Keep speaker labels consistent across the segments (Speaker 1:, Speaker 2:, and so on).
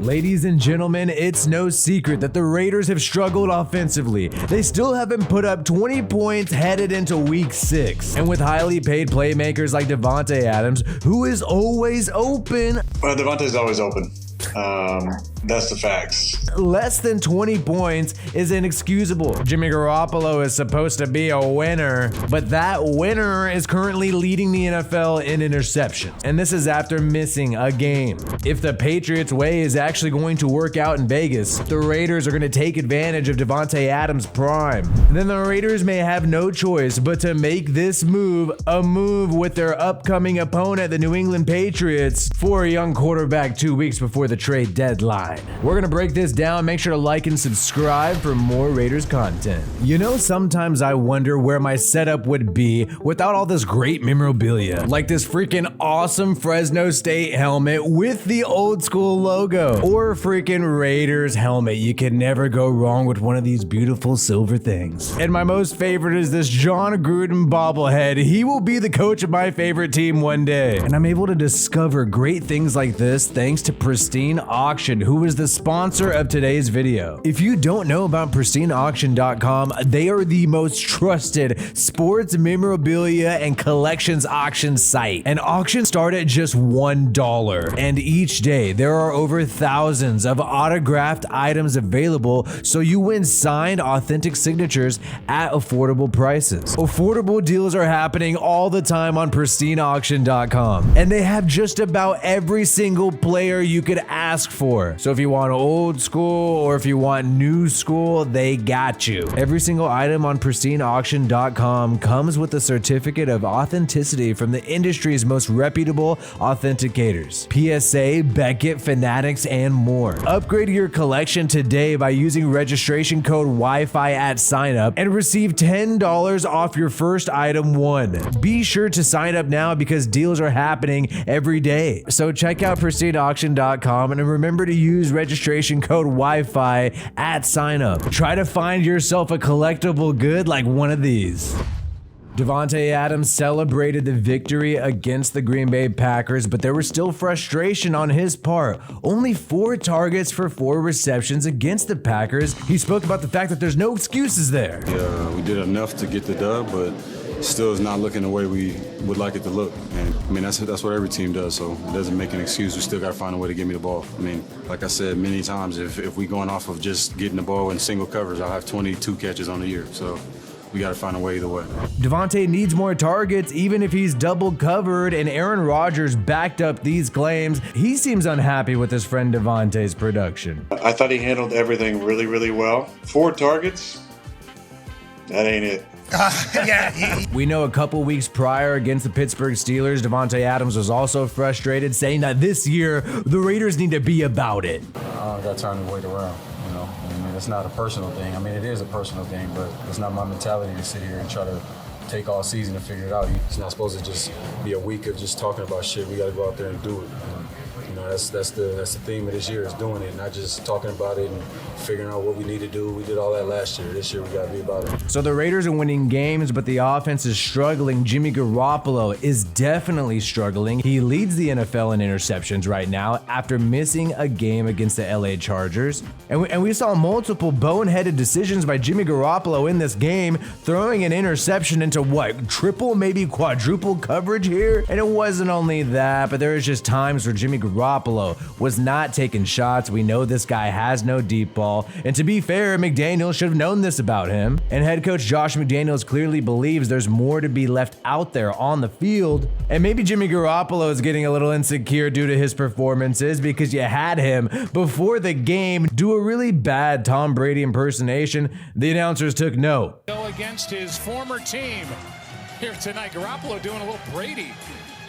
Speaker 1: Ladies and gentlemen, it's no secret that the Raiders have struggled offensively. They still haven't put up 20 points headed into week 6. And with highly paid playmakers like Davante Adams, who is always open.
Speaker 2: Well, Davante's always open. That's the facts.
Speaker 1: Less than 20 points is inexcusable. Jimmy Garoppolo is supposed to be a winner, but that winner is currently leading the NFL in interceptions. And this is after missing a game. If the Patriots way is actually going to work out in Vegas, the Raiders are going to take advantage of Davante Adams' prime. Then the Raiders may have no choice but to make this move a move with their upcoming opponent, the New England Patriots, for a young quarterback 2 weeks before the trade deadline. We're gonna break this down. Make sure to like and subscribe for more Raiders content. You know, sometimes I wonder where my setup would be without all this great memorabilia, like this freaking awesome Fresno State helmet with the old school logo, or a freaking Raiders helmet. You can never go wrong with one of these beautiful silver things. And my most favorite is this John Gruden bobblehead. He will be the coach of my favorite team one day. And I'm able to discover great things like this thanks to Pristine Auction, who is the sponsor of today's video. If you don't know about pristineauction.com, they are the most trusted sports memorabilia and collections auction site. And auctions start at just $1. And each day there are over thousands of autographed items available, so you win signed authentic signatures at affordable prices. Affordable deals are happening all the time on pristineauction.com, and they have just about every single player you could ask for. So if you want old school or if you want new school, they got you. Every single item on pristineauction.com comes with a certificate of authenticity from the industry's most reputable authenticators, PSA, Beckett, Fanatics, and more. Upgrade your collection today by using registration code WiFi at signup and receive $10 off your first item one. Be sure to sign up now because deals are happening every day. So check out pristineauction.com and remember to use registration code Wi-Fi at sign up. Try to find yourself a collectible good like one of these. Davante Adams celebrated the victory against the Green Bay Packers, but there was still frustration on his part. Only 4 targets for 4 receptions against the Packers. He spoke about the fact that there's no excuses there.
Speaker 3: Yeah, we did enough to get the dub, but still is not looking the way we would like it to look. And I mean, that's what every team does, so it doesn't make an excuse. We still got to find a way to get me the ball. I mean, like I said many times, if we going off of just getting the ball in single coverage, I'll have 22 catches on the year. So we got to find a way either way.
Speaker 1: Davante needs more targets even if he's double covered, and Aaron Rodgers backed up these claims. He seems unhappy with his friend Davante's production.
Speaker 2: I thought he handled everything really, really well. 4 targets? That ain't it.
Speaker 1: We know a couple weeks prior against the Pittsburgh Steelers, Davante Adams was also frustrated, saying that this year the Raiders need to be about it.
Speaker 3: I got to turn the weight around, you know. I mean, it's not a personal thing. I mean, it is a personal thing, but it's not my mentality to sit here and try to take all season to figure it out. It's not supposed to just be a week of just talking about shit. We got to go out there and do it. You know, that's the theme of this year, is doing it, not just talking about it and figuring out what we need to do. We did all that last year. This year we got to be about it.
Speaker 1: So the Raiders are winning games, but the offense is struggling. Jimmy Garoppolo is definitely struggling. He leads the NFL in interceptions right now after missing a game against the LA Chargers. And we saw multiple boneheaded decisions by Jimmy Garoppolo in this game, throwing an interception into what, triple, maybe quadruple coverage here? And it wasn't only that, but there was just times where Jimmy Garoppolo was not taking shots. We know this guy has no deep ball. And to be fair, McDaniels should have known this about him. And head coach Josh McDaniels clearly believes there's more to be left out there on the field. And maybe Jimmy Garoppolo is getting a little insecure due to his performances because you had him before the game do a really bad Tom Brady impersonation. The announcers took note.
Speaker 4: Go against his former team here tonight. Garoppolo doing a little Brady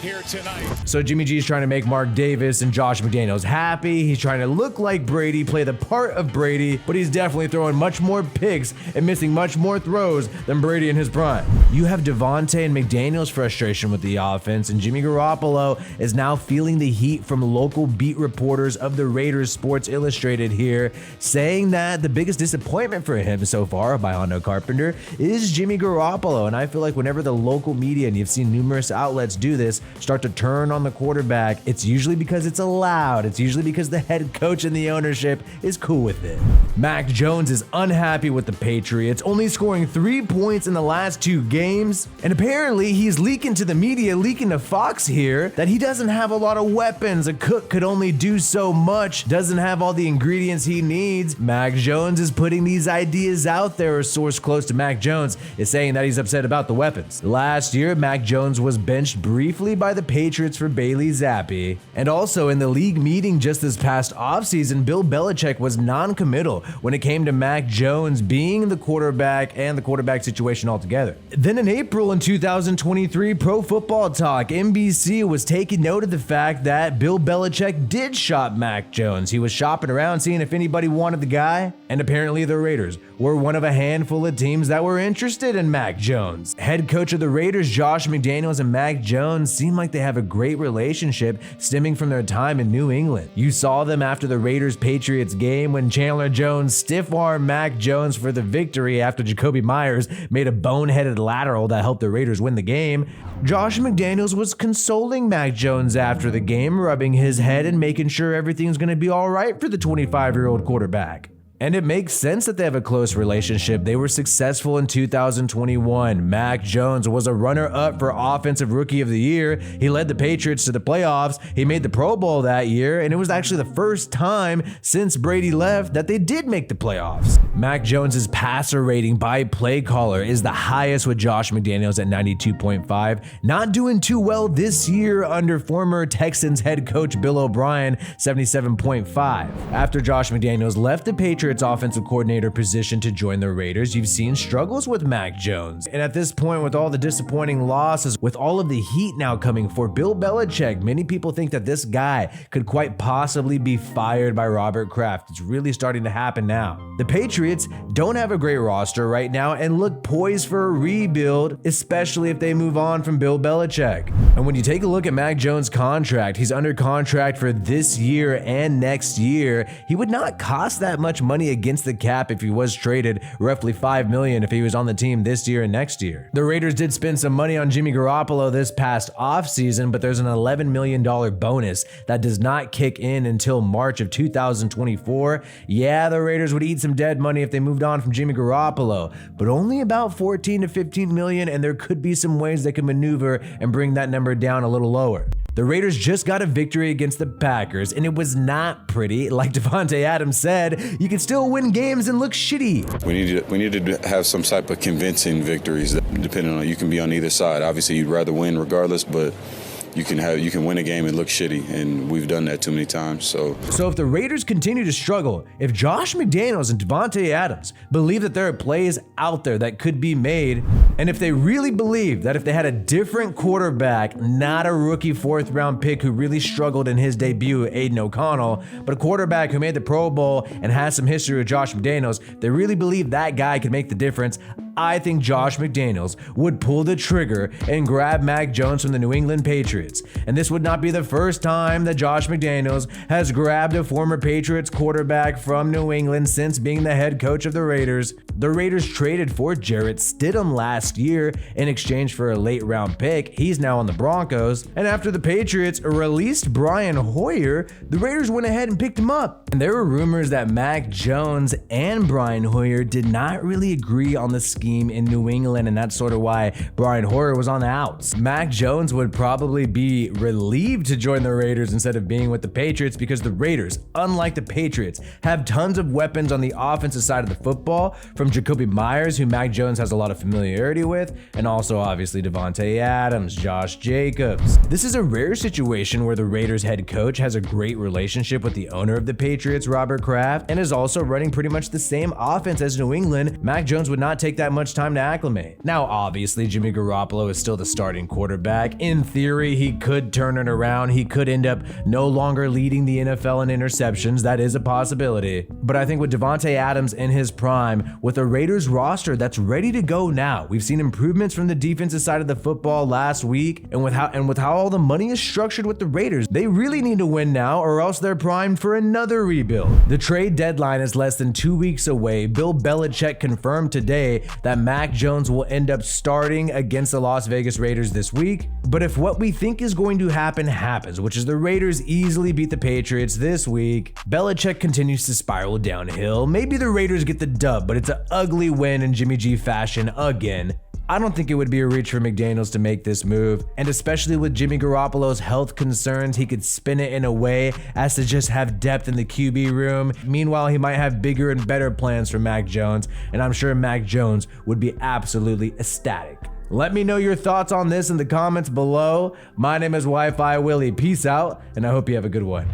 Speaker 4: here tonight.
Speaker 1: So Jimmy G is trying to make Mark Davis and Josh McDaniels happy. He's trying to look like Brady, play the part of Brady, but he's definitely throwing much more picks and missing much more throws than Brady in his prime. You have Davante and McDaniels' frustration with the offense, and Jimmy Garoppolo is now feeling the heat from local beat reporters of the Raiders Sports Illustrated here, saying that the biggest disappointment for him so far by Hondo Carpenter is Jimmy Garoppolo. And I feel like whenever the local media, and you've seen numerous outlets do this, start to turn on the quarterback, it's usually because it's allowed. It's usually because the head coach and the ownership is cool with it. Mac Jones is unhappy with the Patriots, only scoring 3 points in the last 2 games. And apparently he's leaking to the media, leaking to Fox here, that he doesn't have a lot of weapons. A cook could only do so much, doesn't have all the ingredients he needs. Mac Jones is putting these ideas out there. A source close to Mac Jones is saying that he's upset about the weapons. Last year, Mac Jones was benched briefly by the Patriots for Bailey Zappi. And also in the league meeting just this past offseason, Bill Belichick was non-committal when it came to Mac Jones being the quarterback and the quarterback situation altogether. Then in April in 2023, Pro Football Talk, NBC, was taking note of the fact that Bill Belichick did shop Mac Jones. He was shopping around seeing if anybody wanted the guy, and apparently the Raiders were one of a handful of teams that were interested in Mac Jones. Head coach of the Raiders, Josh McDaniels, and Mac Jones seem like they have a great relationship stemming from their time in New England. You saw them after the Raiders-Patriots game when Chandler Jones stiff-armed Mac Jones for the victory after Jacoby Myers made a boneheaded lateral that helped the Raiders win the game. Josh McDaniels was consoling Mac Jones after the game, rubbing his head and making sure everything's going to be all right for the 25-year-old quarterback. And it makes sense that they have a close relationship. They were successful in 2021. Mac Jones was a runner-up for Offensive Rookie of the Year. He led the Patriots to the playoffs. He made the Pro Bowl that year, and it was actually the first time since Brady left that they did make the playoffs. Mac Jones's passer rating by play caller is the highest with Josh McDaniels at 92.5. Not doing too well this year under former Texans head coach Bill O'Brien, 77.5. After Josh McDaniels left the Patriots offensive coordinator position to join the Raiders, you've seen struggles with Mac Jones. And at this point, with all the disappointing losses, with all of the heat now coming for Bill Belichick, many people think that this guy could quite possibly be fired by Robert Kraft. It's really starting to happen now. The Patriots don't have a great roster right now and look poised for a rebuild, especially if they move on from Bill Belichick. And when you take a look at Mac Jones' contract, he's under contract for this year and next year. He would not cost that much money against the cap if he was traded, roughly $5 million if he was on the team this year and next year. The Raiders did spend some money on Jimmy Garoppolo this past offseason, but there's an $11 million bonus that does not kick in until March of 2024. Yeah, the Raiders would eat some dead money if they moved on from Jimmy Garoppolo, but only about 14 to 15 million, and there could be some ways they can maneuver and bring that number down a little lower. The Raiders just got a victory against the Packers, and it was not pretty. Like Davante Adams said, you can still win games and look shitty.
Speaker 3: We need to have some type of convincing victories, depending on, you can be on either side. Obviously, you'd rather win regardless, but you can win a game and look shitty, and we've done that too many times. So
Speaker 1: if the Raiders continue to struggle, if Josh McDaniels and Davante Adams believe that there are plays out there that could be made, and if they really believe that if they had a different quarterback, not a rookie 4th round pick who really struggled in his debut, Aiden O'Connell, but a quarterback who made the Pro Bowl and has some history with Josh McDaniels, they really believe that guy could make the difference, I think Josh McDaniels would pull the trigger and grab Mac Jones from the New England Patriots. And this would not be the first time that Josh McDaniels has grabbed a former Patriots quarterback from New England since being the head coach of the Raiders. The Raiders traded for Jarrett Stidham last year in exchange for a late round pick. He's now on the Broncos. And after the Patriots released Brian Hoyer, the Raiders went ahead and picked him up. And there were rumors that Mac Jones and Brian Hoyer did not really agree on the scheme in New England, and that's sort of why Brian Hoyer was on the outs. Mac Jones would probably be relieved to join the Raiders instead of being with the Patriots, because the Raiders, unlike the Patriots, have tons of weapons on the offensive side of the football, from Jacoby Myers, who Mac Jones has a lot of familiarity with, and also obviously Davante Adams, Josh Jacobs. This is a rare situation where the Raiders head coach has a great relationship with the owner of the Patriots, Robert Kraft, and is also running pretty much the same offense as New England. Mac Jones would not take that much time to acclimate. Now, obviously, Jimmy Garoppolo is still the starting quarterback. In theory, he could turn it around. He could end up no longer leading the NFL in interceptions. That is a possibility. But I think with Davante Adams in his prime, with a Raiders roster that's ready to go now, we've seen improvements from the defensive side of the football last week, and with how all the money is structured with the Raiders, they really need to win now, or else they're primed for another rebuild. The trade deadline is less than 2 weeks away. Bill Belichick confirmed today that Mac Jones will end up starting against the Las Vegas Raiders this week. But if what we think is going to happen happens, which is the Raiders easily beat the Patriots this week, Belichick continues to spiral downhill. Maybe the Raiders get the dub, but it's an ugly win in Jimmy G fashion again. I don't think it would be a reach for McDaniels to make this move, and especially with Jimmy Garoppolo's health concerns, he could spin it in a way as to just have depth in the QB room. Meanwhile, he might have bigger and better plans for Mac Jones, and I'm sure Mac Jones would be absolutely ecstatic. Let me know your thoughts on this in the comments below. My name is Wi-Fi Willie. Peace out, and I hope you have a good one.